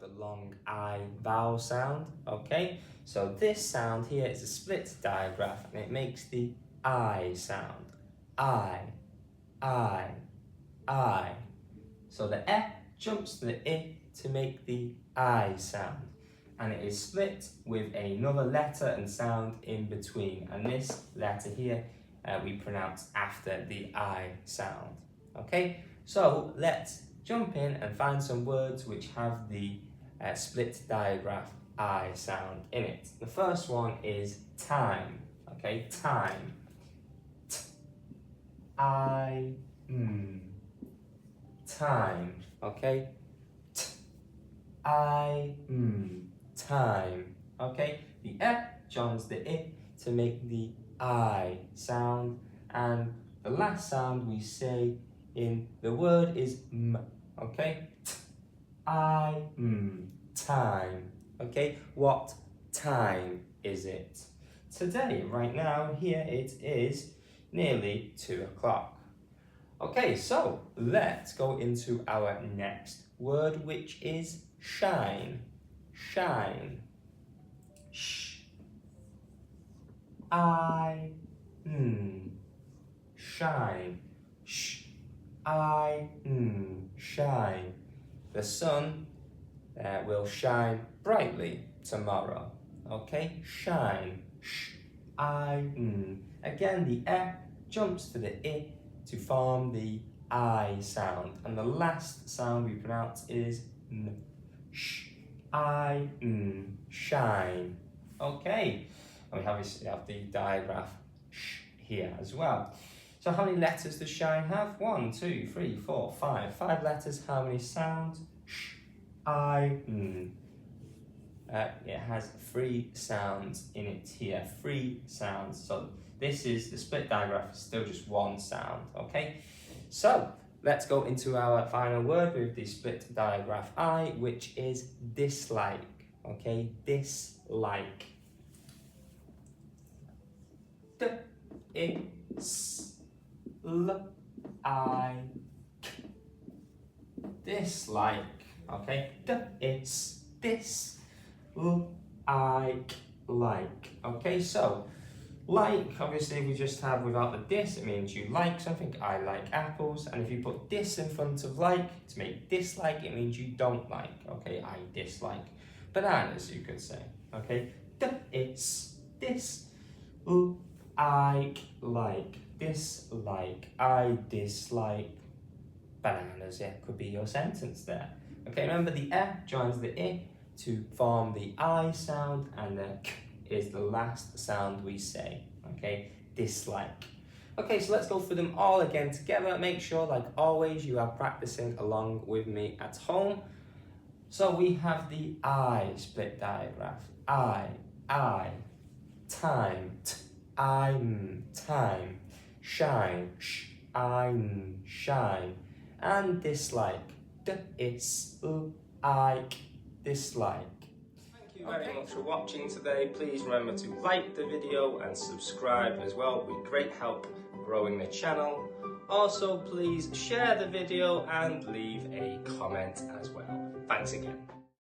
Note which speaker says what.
Speaker 1: of the long I vowel sound, okay? So this sound here is a split digraph and it makes the I sound. I. So the E jumps to the I to make the I sound. And it is split with another letter and sound in between. And this letter here we pronounce after the I sound. Okay, so let's jump in and find some words which have the split digraph I sound in it. The first one is time. Okay, time. Time. Okay. Time. Okay. The E joins the I to make the I sound, and the last sound we say in the word is m. Okay. Time. Okay. What time is it? Today, right now, here it is nearly 2 o'clock. Okay, so let's go into our next word, which is shine. Shine. Shine. Shine. The sun will shine brightly tomorrow. Okay, shine. Again, the E jumps to the I to form the I sound, and the last sound we pronounce is n. Shine. Okay, and we have the digraph sh here as well. So how many letters does shine have? 1, 2, 3, 4, 5. 5 letters. How many sounds? Sh, I, it has 3 sounds in it here. 3 sounds. So this is the split digraph, still just 1 sound. Okay. So let's go into our final word with the split digraph I, which is dislike. Okay, dislike. Dislike. Okay, like. Okay, so like, obviously we just have without the dis, it means you like something. I like apples, and if you put dis in front of like to make dislike, it means you don't like. Okay, I dislike bananas, you could say. Okay, I like, dislike, I dislike bananas. Yeah, could be your sentence there. Okay, remember the E joins the I to form the I sound, and the K is the last sound we say. Okay, dislike. Okay, so let's go through them all again together. Make sure, like always, you are practicing along with me at home. So we have the I split digraph. I, time, time, shine, shine, and dislike, dislike. Thank you very much for watching today. Please remember to like the video and subscribe as well. It would be great help growing the channel. Also, please share the video and leave a comment as well. Thanks again.